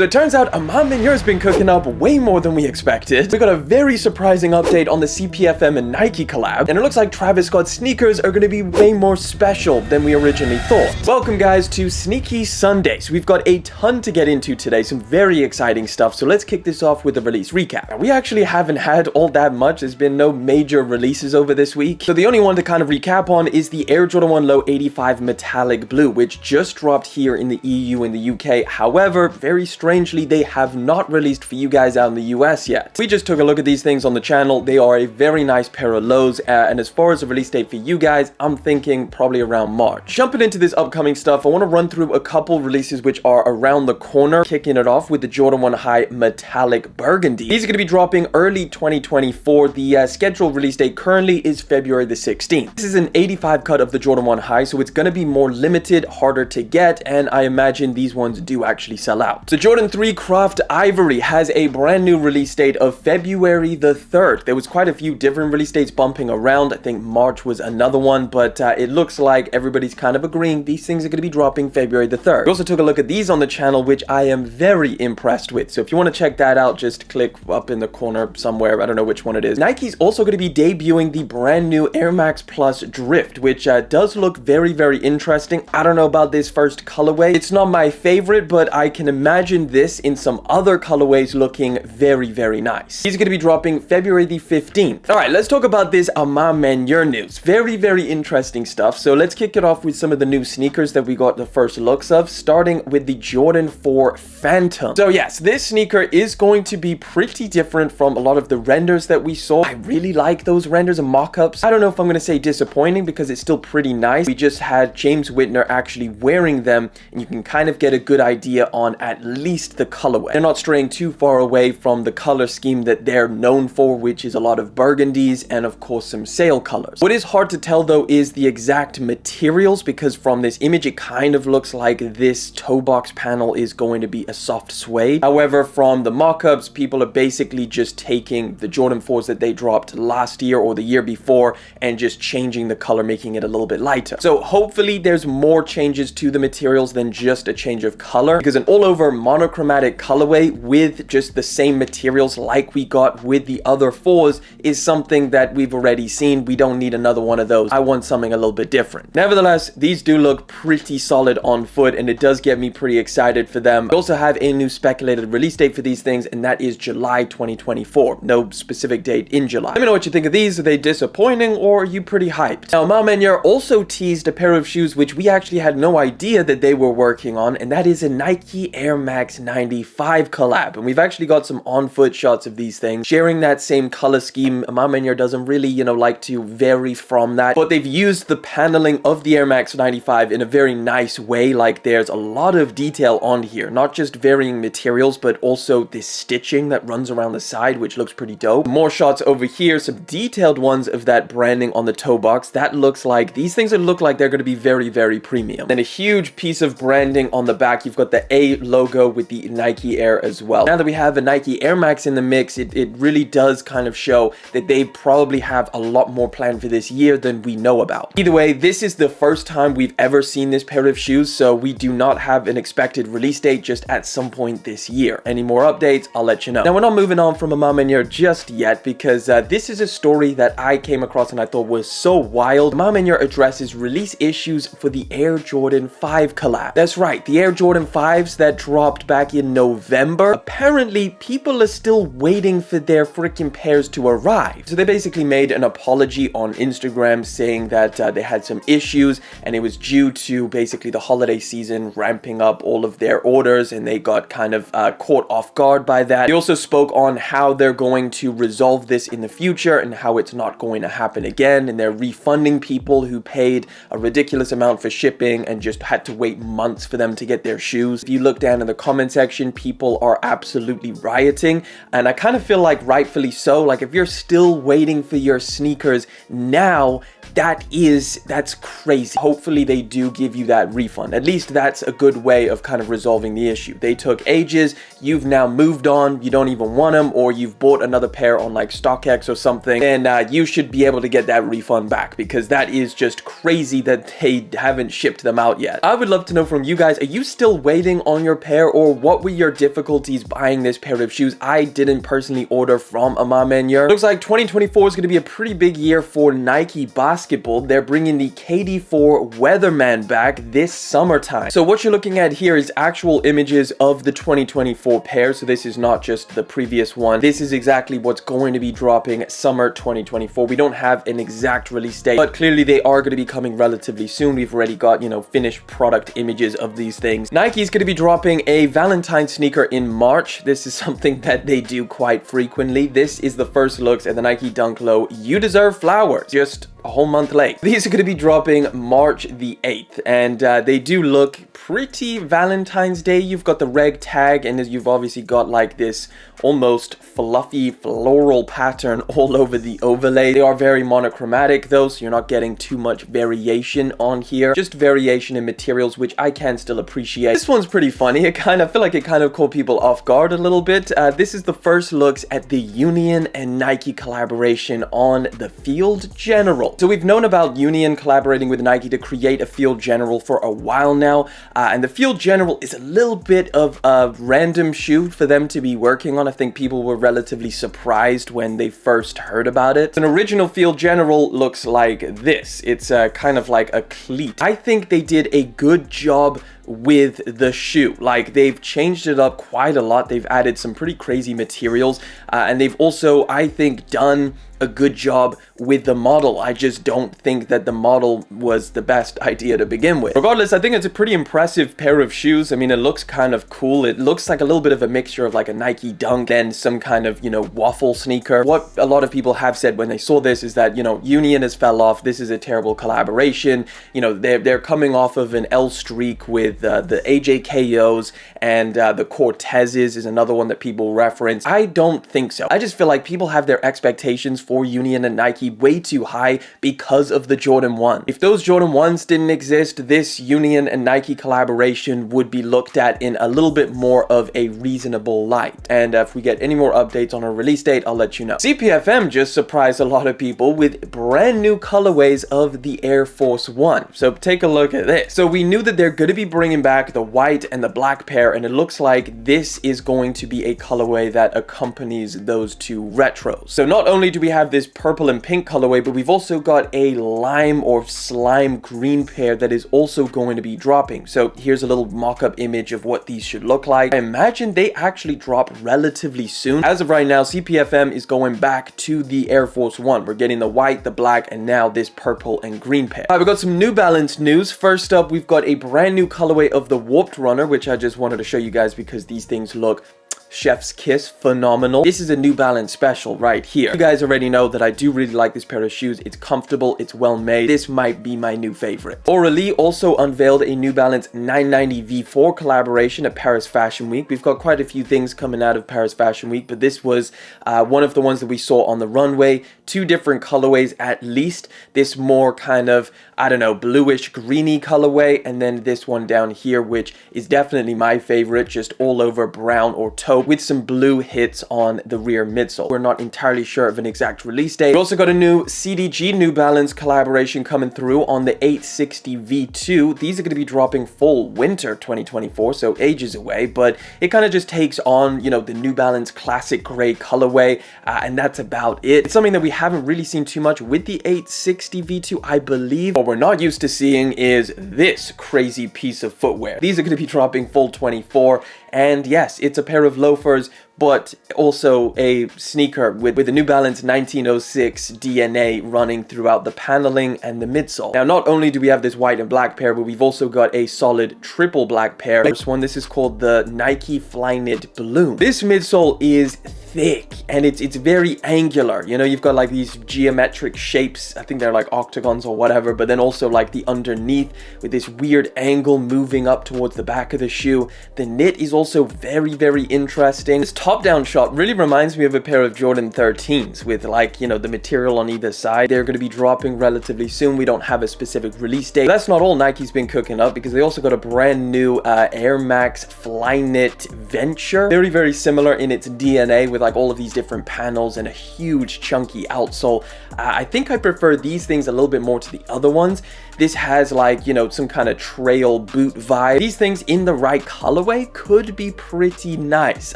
So it turns out Maniere's been cooking up way more than we expected. We got a very surprising update on the CPFM and Nike collab, and it looks like Travis Scott's sneakers are going to be way more special than we originally thought. Welcome guys to Sneaky Sundays. We've got a ton to get into today, some very exciting stuff, so let's kick this off with a release recap. Now, we actually haven't had all that much. There's been no major releases over this week, so the only one to kind of recap on is the Air Jordan 1 Low 85 Metallic Blue, which just dropped here in the EU and the UK. However, very strangely, they have not released for you guys out in the US yet. We just took a look at these things on the channel. They are a very nice pair of lows, and as far as a release date for you guys, I'm thinking probably around March. Jumping into this upcoming stuff, I want to run through a couple releases which are around the corner, kicking it off with the Jordan 1 High Metallic Burgundy. These are going to be dropping early 2024. The scheduled release date currently is February the 16th. This is an 85 cut of the Jordan 1 High, so it's going to be more limited, harder to get, and I imagine these ones do actually sell out. The Jordan 3 Craft Ivory has a brand new release date of February the 3rd. There was quite a few different release dates bumping around. I think March was another one, but it looks like everybody's kind of agreeing these things are going to be dropping February the 3rd. We also took a look at these on the channel, which I am very impressed with. So if you want to check that out, just click up in the corner somewhere. I don't know which one it is. Nike's also going to be debuting the brand new Air Max Plus Drift, which does look very, very interesting. I don't know about this first colorway. It's not my favorite, but I can imagine this in some other colorways looking very, very nice. These are going to be dropping February the 15th. All right, let's talk about this Maniere news. Very, very interesting stuff. So let's kick it off with some of the new sneakers that we got the first looks of, starting with the Jordan 4 Phantom. So yes, this sneaker is going to be pretty different from a lot of the renders that we saw. I really like those renders and mock-ups. I don't know if I'm going to say disappointing because it's still pretty nice. We just had James Whitner actually wearing them, and you can kind of get a good idea on at least the colorway. They're not straying too far away from the color scheme that they're known for, which is a lot of burgundies and of course some sail colors. What is hard to tell though is the exact materials, because from this image it kind of looks like this toe box panel is going to be a soft suede. However, from the mock-ups, people are basically just taking the Jordan 4s that they dropped last year or the year before and just changing the color, making it a little bit lighter. So hopefully there's more changes to the materials than just a change of color, because an all-over monochromatic colorway with just the same materials like we got with the other 4s is something that we've already seen. We don't need another one of those. I want something a little bit different. Nevertheless, these do look pretty solid on foot, and it does get me pretty excited for them. We also have a new speculated release date for these things, and that is July 2024. No specific date in July. Let me know what you think of these. Are they disappointing or are you pretty hyped? Now, Maniere also teased a pair of shoes which we actually had no idea that they were working on, and that is a Nike Air Max 95 collab. And we've actually got some on-foot shots of these things sharing that same color scheme. Maniere doesn't really, like to vary from that, but they've used the paneling of the Air Max 95 in a very nice way. Like, there's a lot of detail on here, not just varying materials, but also this stitching that runs around the side, which looks pretty dope. More shots over here, some detailed ones of that branding on the toe box. That looks like, these things that look like they're going to be very, very premium. Then a huge piece of branding on the back. You've got the A logo with the Nike Air as well. Now that we have a Nike Air Max in the mix, it really does kind of show that they probably have a lot more planned for this year than we know about. Either way, this is the first time we've ever seen this pair of shoes, so we do not have an expected release date, just at some point this year. Any more updates, I'll let you know. Now, we're not moving on from Maniere just yet, because this is a story that I came across and I thought was so wild. Maniere addresses release issues for the Air Jordan 5 collab. That's right, the Air Jordan 5s that dropped back in November. Apparently, people are still waiting for their freaking pairs to arrive. So they basically made an apology on Instagram saying that they had some issues, and it was due to basically the holiday season ramping up all of their orders, and they got kind of caught off guard by that. They also spoke on how they're going to resolve this in the future and how it's not going to happen again, and they're refunding people who paid a ridiculous amount for shipping and just had to wait months for them to get their shoes. If you look down in the comment section, people are absolutely rioting, and I kind of feel like rightfully so. Like, if you're still waiting for your sneakers now, that's crazy. Hopefully they do give you that refund. At least that's a good way of kind of resolving the issue. They took ages, you've now moved on, you don't even want them, or you've bought another pair on like StockX or something, and you should be able to get that refund back, because that is just crazy that they haven't shipped them out yet. I would love to know from you guys, are you still waiting on your pair, or 2024, what were your difficulties buying this pair of shoes? I didn't personally order from Maniere. Looks like 2024 is going to be a pretty big year for Nike basketball. They're bringing the KD4 Weatherman back this summertime. So what you're looking at here is actual images of the 2024 pair. So this is not just the previous one. This is exactly what's going to be dropping summer 2024. We don't have an exact release date, but clearly they are going to be coming relatively soon. We've already got, finished product images of these things. Nike's going to be dropping a Valentine's sneaker in March. This is something that they do quite frequently. This is the first looks at the Nike Dunk Low You Deserve Flowers, just a whole month late. These are going to be dropping March the 8th, and they do look pretty Valentine's Day. You've got the reg tag, and you've obviously got like this almost fluffy floral pattern all over the overlay. They are very monochromatic though, so you're not getting too much variation on here, just variation in materials, which I can still appreciate. This one's pretty funny. I feel like it kind of caught people off guard a little bit. This is the first looks at the Union and Nike collaboration on the Field General. So we've known about Union collaborating with Nike to create a Field General for a while now, and the Field General is a little bit of a random shoe for them to be working on. I think people were relatively surprised when they first heard about it. An original Field General looks like this. It's kind of like a cleat. I think they did a good job with the shoe. Like, they've changed it up quite a lot. They've added some pretty crazy materials, and they've also, I think, done a good job with the model. I just don't think that the model was the best idea to begin with. Regardless, I think it's a pretty impressive pair of shoes. I mean, it looks kind of cool. It looks like a little bit of a mixture of like a Nike Dunk and some kind of, waffle sneaker. What a lot of people have said when they saw this is that, Union has fell off. This is a terrible collaboration. They're coming off of an L streak with the AJKOs, and the Cortezes is another one that people reference. I don't think so. I just feel like people have their expectations for Union and Nike way too high because of the Jordan 1. If those Jordan 1s didn't exist, this Union and Nike collaboration would be looked at in a little bit more of a reasonable light. And if we get any more updates on a release date, I'll let you know. CPFM just surprised a lot of people with brand new colorways of the Air Force One. So take a look at this. So we knew that they're going to be bringing back the white and the black pair, and it looks like this is going to be a colorway that accompanies those two retros. So not only do we have this purple and pink colorway, but we've also got a lime or slime green pair that is also going to be dropping. So here's a little mock-up image of what these should look like. I imagine they actually drop relatively soon. As of right now, CPFM is going back to the Air Force One. We're getting the white, the black, and now this purple and green pair. All right, we've got some New Balance news. First up, we've got a brand new colorway of the Warped Runner, which I just wanted to show you guys because these things look chef's kiss phenomenal. This is a New Balance special right here. You guys already know that I do really like this pair of shoes. It's comfortable, it's well made. This might be my new favorite. Orally also unveiled a New Balance 990 V4 collaboration at Paris Fashion Week. We've got quite a few things coming out of Paris Fashion Week, but this was one of the ones that we saw on the runway. Two different colorways at least. This more kind of, I don't know, bluish greeny colorway, and then this one down here, which is definitely my favorite, just all over brown or taupe with some blue hits on the rear midsole. We're not entirely sure of an exact release date. We also got a new CDG New Balance collaboration coming through on the 860 V2. These are going to be dropping fall winter 2024, so ages away, but it kind of just takes on, the New Balance classic gray colorway, and that's about it. It's something that we haven't really seen too much with the 860 V2, I believe. What we're not used to seeing is this crazy piece of footwear. These are going to be dropping fall 24, and yes, it's a pair of loafers, but also a sneaker with a New Balance 1906 DNA running throughout the paneling and the midsole. Now, not only do we have this white and black pair, but we've also got a solid triple black pair. First one, this is called the Nike Flyknit Balloon. This midsole is thick and it's very angular. You've got like these geometric shapes. I think they're like octagons or whatever, but then also like the underneath with this weird angle moving up towards the back of the shoe. The knit is also very, very interesting. This top-down shot really reminds me of a pair of Jordan 13s with like, the material on either side. They're going to be dropping relatively soon. We don't have a specific release date. But that's not all Nike's been cooking up, because they also got a brand new Air Max Flyknit Venture. Very, very similar in its DNA with like all of these different panels and a huge chunky outsole. I think I prefer these things a little bit more to the other ones. This has like, you know, some kind of trail boot vibe. These things in the right colorway could be pretty nice,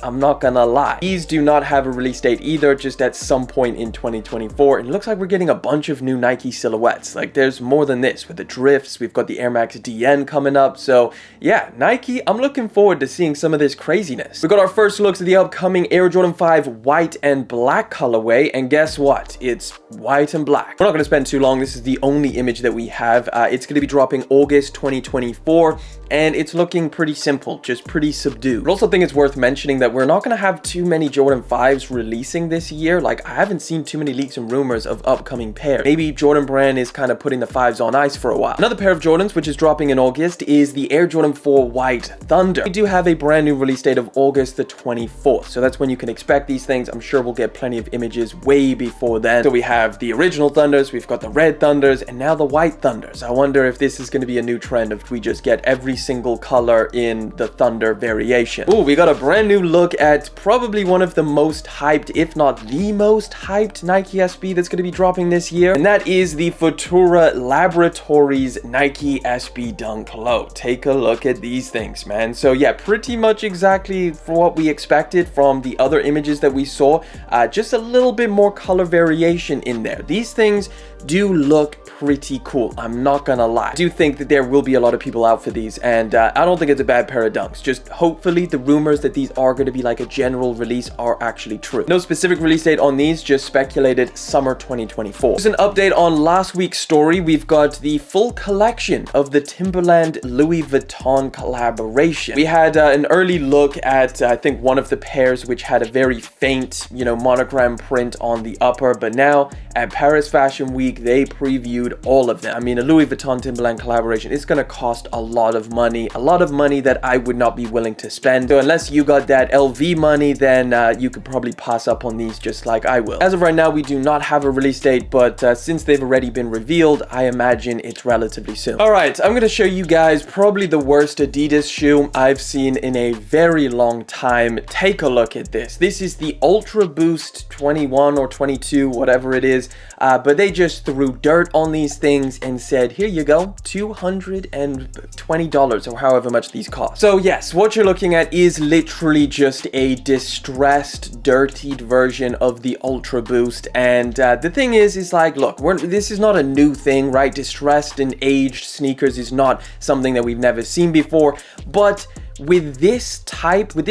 I'm not gonna lie. These do not have a release date either, just at some point in 2024. And it looks like we're getting a bunch of new Nike silhouettes. Like there's more than this with the drifts. We've got the Air Max DN coming up. So yeah, Nike, I'm looking forward to seeing some of this craziness. We got our first looks at the upcoming Air Jordan 5 white and black colorway, and guess what? It's white and black. We're not going to spend too long. This is the only image that we have. It's going to be dropping August 2024, and it's looking pretty simple, just pretty subdued. I also think it's worth mentioning that we're not going to have too many Jordan 5s releasing this year. Like, I haven't seen too many leaks and rumors of upcoming pairs. Maybe Jordan Brand is kind of putting the 5s on ice for a while. Another pair of Jordans, which is dropping in August, is the Air Jordan 4 White Thunder. We do have a brand new release date of August the 24th, so that's when you can expect these things. I'm sure we'll get plenty of images way before then. So we have the original Thunders, we've got the red Thunders, and now the white Thunders. I wonder if this is going to be a new trend, if we just get every single color in the Thunder variation. Ooh, we got a brand new look at probably one of the most hyped, if not the most hyped Nike SB that's going to be dropping this year, and that is the Futura Laboratories Nike SB Dunk Low. Take a look at these things, man. So yeah, pretty much exactly for what we expected from the other images that we saw. Just a little bit more color variation in there. These things do look pretty cool, I'm not gonna lie. I do think that there will be a lot of people out for these, and I don't think it's a bad pair of dunks. Just hopefully the rumors that these are going to be like a general release are actually true. No specific release date on these, just speculated summer 2024. Just an update on last week's story. We've got the full collection of the Timberland Louis Vuitton collaboration. We had an early look at I think one of the pairs, which had a very faint, you know, monogram print on the upper, but now at Paris Fashion Week they previewed all of them. I mean, a Louis Vuitton Timberland collaboration is going to cost a lot of money that I would not be willing to spend. So unless you got that LV money, then you could probably pass up on these just like I will. As of right now, we do not have a release date, but since they've already been revealed, I imagine it's relatively soon. All right, I'm going to show you guys probably the worst Adidas shoe I've seen in a very long time. Take a look at this. This is the Ultra Boost 21 or 22, whatever it is, but they just threw dirt on these things and said, here you go, $220 or however much these cost. So yes, what you're looking at is literally just a distressed, dirtied version of the Ultra Boost. And the thing is like, look, this is not a new thing, right? Distressed and aged sneakers is not something that we've never seen before, but with this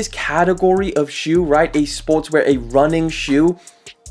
category of shoe, right, a sportswear, a running shoe,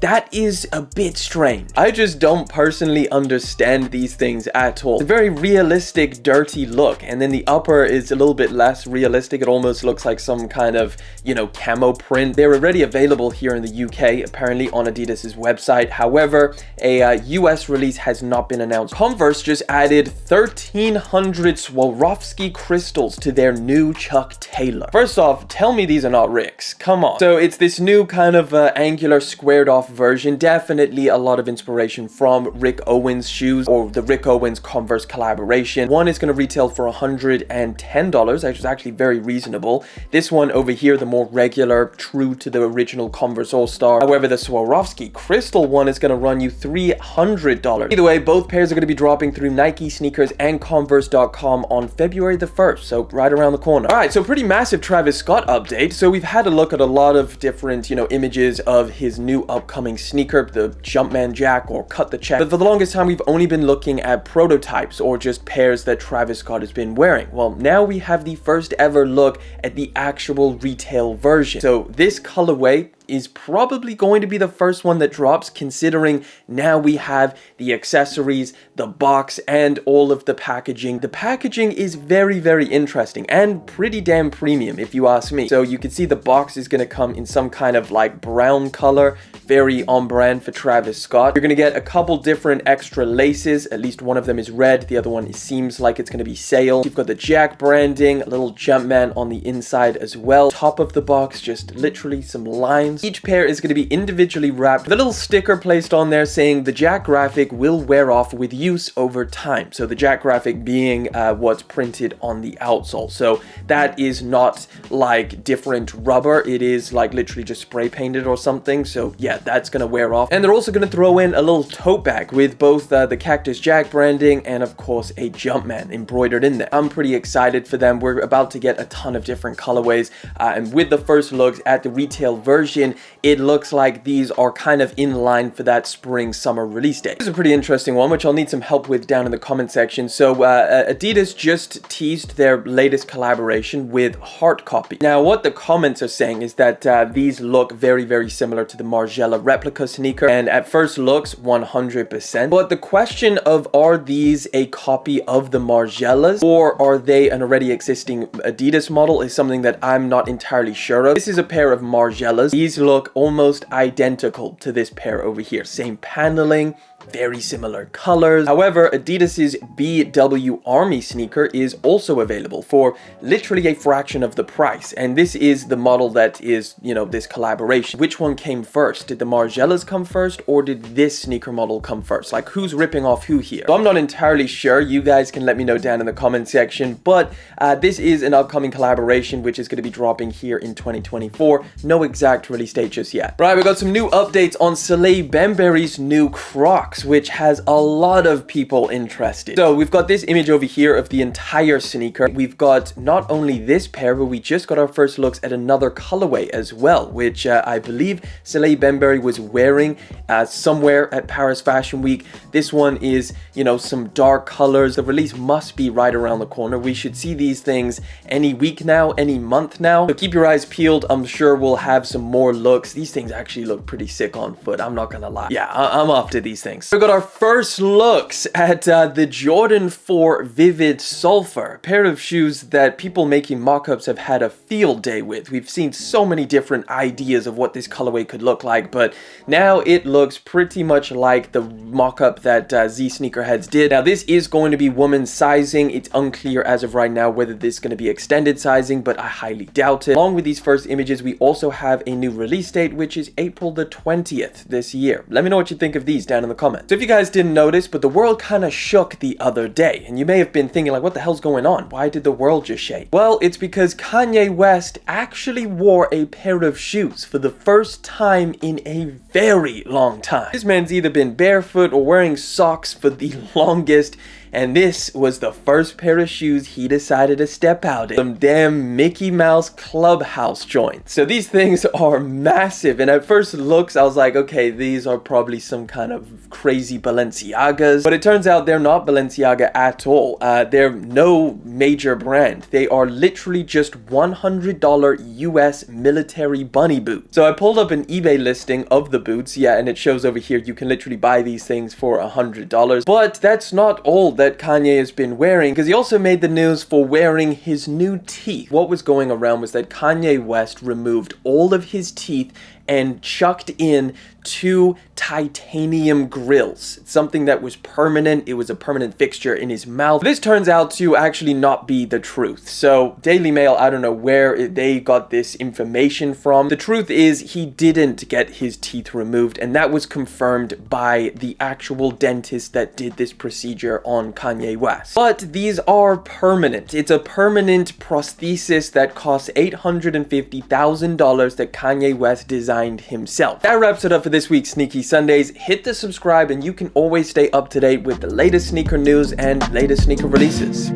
that is a bit strange. I just don't personally understand these things at all. It's a very realistic, dirty look, and then the upper is a little bit less realistic. It almost looks like some kind of, you know, camo print. They're already available here in the UK, apparently on Adidas's website. However, a US release has not been announced. Converse just added 1,300 Swarovski crystals to their new Chuck Taylor. First off, tell me these are not Ricks. Come on. So it's this new kind of angular, squared off version. Definitely a lot of inspiration from Rick Owens shoes or the Rick Owens Converse collaboration. One is going to retail for $110, which is actually very reasonable. This one over here, the more regular, true to the original Converse All-Star. However, the Swarovski Crystal one is going to run you $300. Either way, both pairs are going to be dropping through Nike Sneakers and Converse.com on February the 1st, so right around the corner. All right, so pretty massive Travis Scott update. So we've had a look at a lot of different, you know, images of his new upcoming sneaker, the Jumpman Jack or Cut the Check. But for the longest time, we've only been looking at prototypes or just pairs that Travis Scott has been wearing. Well, now we have the first ever look at the actual retail version. So this colorway is probably going to be the first one that drops, considering now we have the accessories, the box, and all of the packaging. The packaging is very, very interesting and pretty damn premium, if you ask me. So you can see the box is going to come in some kind of like brown color, very on brand for Travis Scott. You're going to get a couple different extra laces. At least one of them is red. The other one seems like it's going to be sail. You've got the Jack branding, a little Jumpman on the inside as well. Top of the box, just literally some lines shoes. Each pair is going to be individually wrapped with a little sticker placed on there saying the Jack graphic will wear off with use over time. So the Jack graphic being what's printed on the outsole. So that is not like different rubber. It is like literally just spray painted or something. So yeah, that's going to wear off. And they're also going to throw in a little tote bag with both the Cactus Jack branding and of course a Jumpman embroidered in there. I'm pretty excited for them. We're about to get a ton of different colorways, and with the first looks at the retail version, it looks like these are kind of in line for that spring summer release date. This is a pretty interesting one, which I'll need some help with down in the comment section. So Adidas just teased their latest collaboration with Hard Copy. Now what the comments are saying is that these look very, very similar to the Margiela replica sneaker, and at first looks 100%. But the question of, are these a copy of the Margielas or are they an already existing Adidas model, is something that I'm not entirely sure of. This is a pair of Margielas. These look almost identical to this pair over here. Same paneling, very similar colors. However, Adidas's BW Army sneaker is also available for literally a fraction of the price. And this is the model that is, you know, this collaboration. Which one came first? Did the Margielas come first or did this sneaker model come first? Like, who's ripping off who here? So I'm not entirely sure. You guys can let me know down in the comment section. But this is an upcoming collaboration which is going to be dropping here in 2024. No exact release date just yet. Right, we got some new updates on Salehe Bembury's new Crocs, which has a lot of people interested. So we've got this image over here of the entire sneaker. We've got not only this pair, but we just got our first looks at another colorway as well, which I believe Salehe Bembury was wearing somewhere at Paris Fashion Week. This one is, you know, some dark colors. The release must be right around the corner. We should see these things any week now, any month now. So keep your eyes peeled. I'm sure we'll have some more looks. These things actually look pretty sick on foot. I'm not gonna lie. Yeah, I'm after these things. We got our first looks at the Jordan 4 Vivid Sulfer, a pair of shoes that people making mock-ups have had a field day with. We've seen so many different ideas of what this colorway could look like, but now it looks pretty much like the mock-up that Z Sneakerheads did. Now this is going to be women's sizing. It's unclear as of right now whether this is going to be extended sizing, but I highly doubt it. Along with these first images, we also have a new release date, which is April the 20th this year. Let me know what you think of these down in the comments. So if you guys didn't notice, but the world kind of shook the other day, and you may have been thinking like, what the hell's going on? Why did the world just shake? Well, it's because Kanye West actually wore a pair of shoes for the first time in a very long time. This man's either been barefoot or wearing socks for the longest, and this was the first pair of shoes he decided to step out in. Some damn Mickey Mouse Clubhouse joints. So these things are massive, and at first looks I was like, okay, these are probably some kind of crazy Balenciagas, but it turns out they're not Balenciaga at all. They're no major brand. They are literally just $100 US military bunny boots. So I pulled up an eBay listing of the boots, yeah, and it shows over here you can literally buy these things for $100. But that's not all that Kanye has been wearing, because he also made the news for wearing his new teeth. What was going around was that Kanye West removed all of his teeth and chucked in 2 titanium grills. It's something that was permanent. It was a permanent fixture in his mouth. This turns out to actually not be the truth. So Daily Mail, I don't know where they got this information from. The truth is he didn't get his teeth removed, and that was confirmed by the actual dentist that did this procedure on Kanye West. But these are permanent. It's a permanent prosthesis that costs $850,000 that Kanye West designed himself. That wraps it up for this week's Sneaky Sundays. Hit the subscribe and you can always stay up to date with the latest sneaker news and latest sneaker releases.